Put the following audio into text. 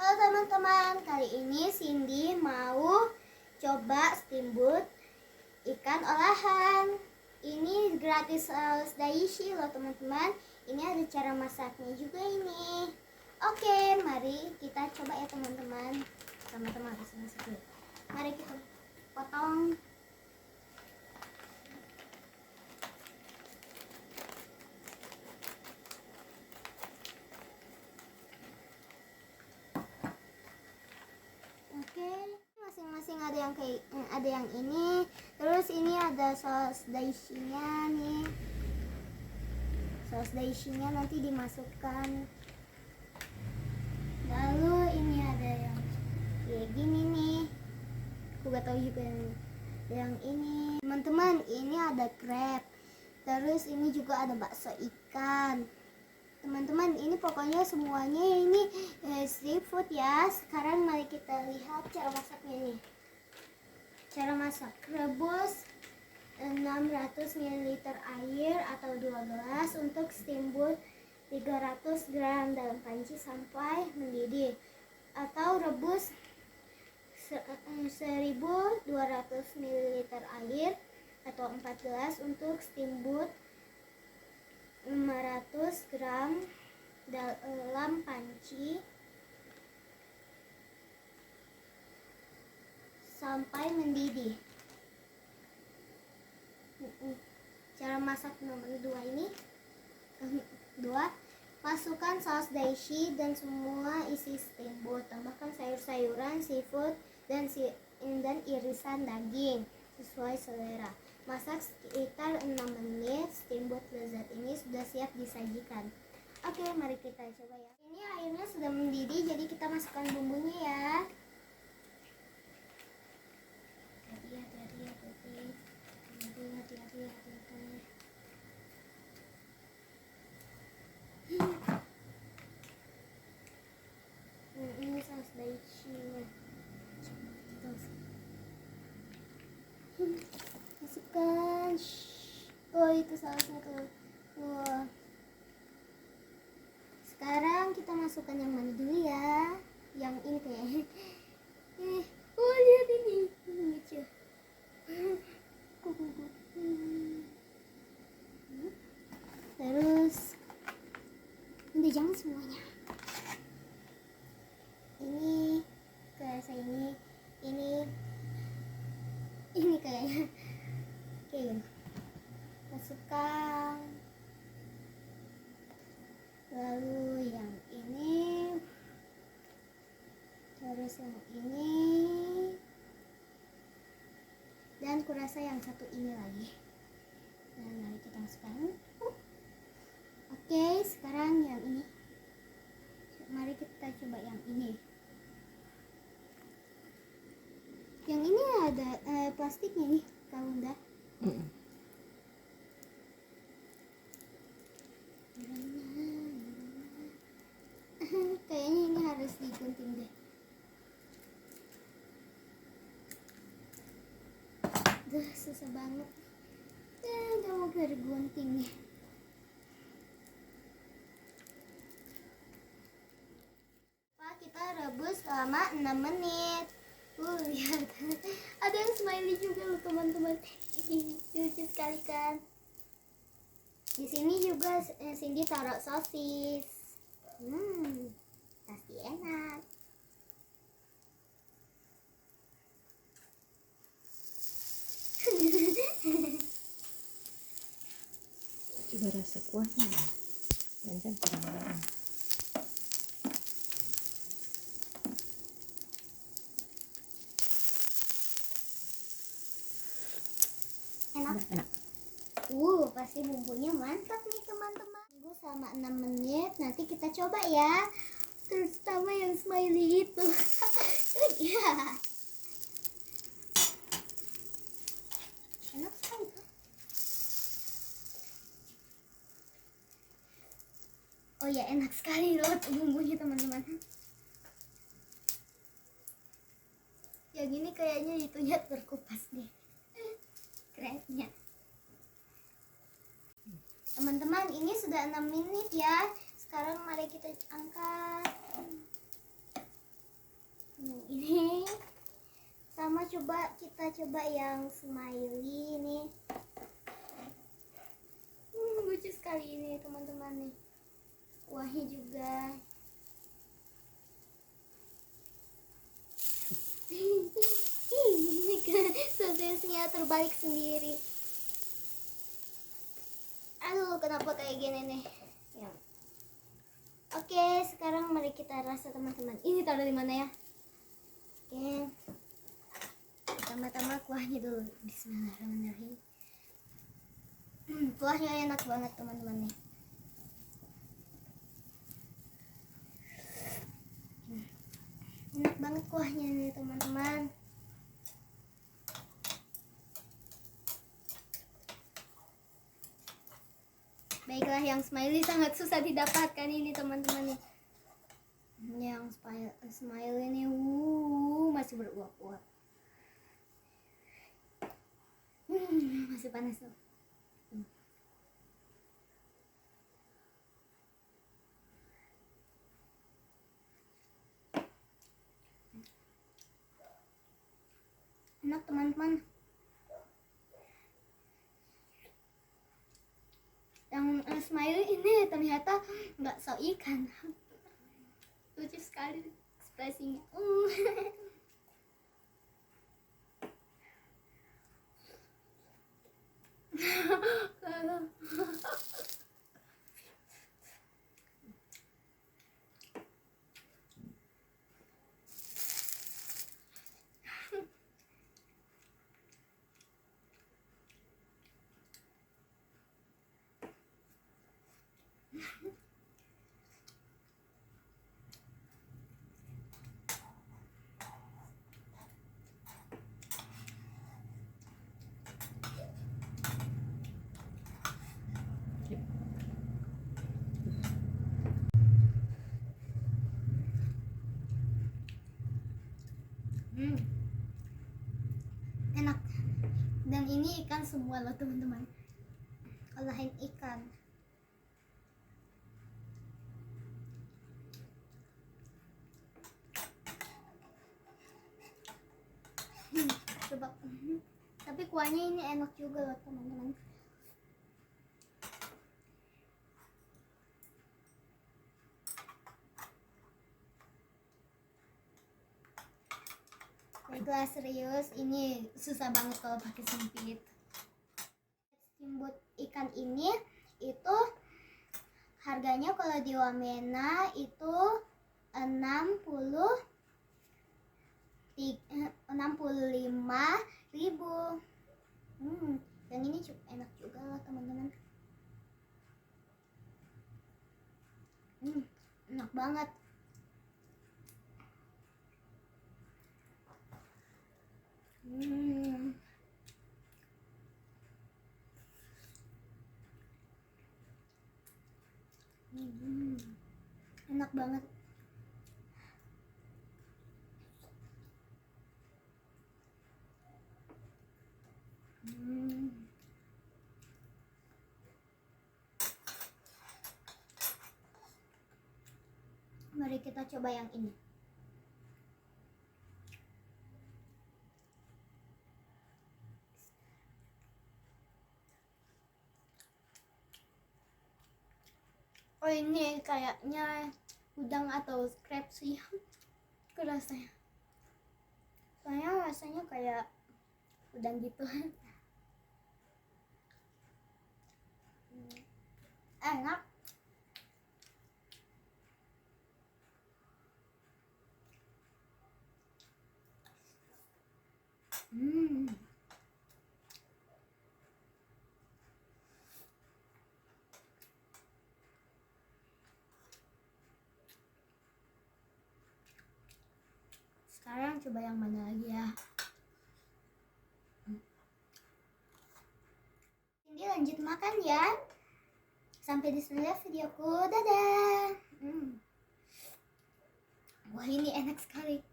Halo teman-teman, kali ini Cindy mau coba steamboat ikan olahan. Ini gratis saus Daishi loh teman-teman. Ini ada cara masaknya juga ini. Oke, mari kita coba ya teman-teman. Teman-teman kasih masuk dulu. Mari kita potong. Masing-masing ada yang ini, terus ini ada saus Daishi-nya nih. Saus Daishi-nya nanti dimasukkan. Lalu ini ada yang kayak gini nih. Aku gak tahu juga yang ini. Teman-teman, ini ada crab. Terus ini juga ada bakso ikan. Teman-teman, ini pokoknya semuanya ini seafood ya. Sekarang mari kita lihat cara masaknya nih. Cara masak: rebus 600 ml air atau 2 gelas untuk steamboat 300 gram dalam panci sampai mendidih, atau rebus 1200 ml air atau 4 gelas untuk steamboat 500 gram dalam panci sampai mendidih. Cara masak nomor 2 ini. 2. Masukkan saus Daishi dan semua isi steamboat. Tambahkan sayur-sayuran, seafood, dan irisan daging sesuai selera. Masak sekitar 6 menit. Steamboat lezat ini sudah siap disajikan. Oke, mari kita coba ya. Ini airnya sudah mendidih, jadi kita masukkan bumbunya ya. Ini saus Daishi-nya. Masukkan. Oh, itu sausnya tuh. Wah. Sekarang kita masukkan yang mana dulu ya? Yang ini kayaknya. Oh, lihat ini. Lucu. Terus udah, jangan semuanya. Ini kayak ini kayaknya kayak gini. Masukkan. Lalu yang ini, terus yang ini, dan kurasa yang satu ini lagi. Dan mari kita masukkan. Oke, sekarang yang ini. Mari kita coba yang ini. Yang ini ada plastiknya nih, kalau udah. Kayaknya ini harus digunting deh. Duh, susah banget. Udah mau bergunting nih. Kita rebus selama 6 menit. Lihat. Ada yang smiley juga loh teman-teman. Lucu sekali kan. Di sini juga Cindy taruh sosis. Pasti enak. Coba rasa kuahnya. Jangan kurang garam. Enak. Pasti bumbunya mantap nih teman-teman. Tunggu selama 6 menit, nanti kita coba ya. Terutama yang smiley itu. Ya. Enak sekali kan? Oh ya, enak sekali loh bumbunya teman-teman. Yang ini kayaknya itunya terkupas deh. Kerennya. Teman-teman, ini sudah 6 menit ya. Sekarang mari kita angkat. kita coba yang smiley nih. Lucu sekali ini teman-teman nih. Kuahnya juga. Sosisnya terbalik sendiri. Aduh, kenapa kayak gini nih? Ya. Oke, sekarang mari kita rasa teman-teman. Ini taruh di mana ya? Oke. Pertama-tama kuahnya dulu. Bismillahirrahmanirrahim. Kuahnya enak banget teman-teman nih. Enak banget kuahnya nih teman-teman. Baiklah, yang smiley sangat susah didapatkan ini teman-teman nih. Yang smiley ini masih beruap-uap. Masih panas loh. Enak teman-teman. Yang smiley ini ternyata nggak so ikan. Lucu sekali ekspresinya. Enak. Dan ini ikan semua loh teman-teman. Olahan ikan. Coba. Tapi kuahnya ini enak juga loh teman-teman. Baiklah, serius ini susah banget kalau pakai sempit. Steamboat ikan ini itu harganya kalau di Wamena itu 65.000. Dan ini cukup enak juga loh teman-teman. Enak banget. Enak banget. Mari kita coba yang ini. Oh, ini kayaknya udang atau crab sih. Rasanya. Soalnya rasanya kayak udang gitu. Enak. Sekarang coba yang mana lagi ya? Ini lanjut makan ya. Sampai di sini videoku. Dadah. Wah, ini enak sekali.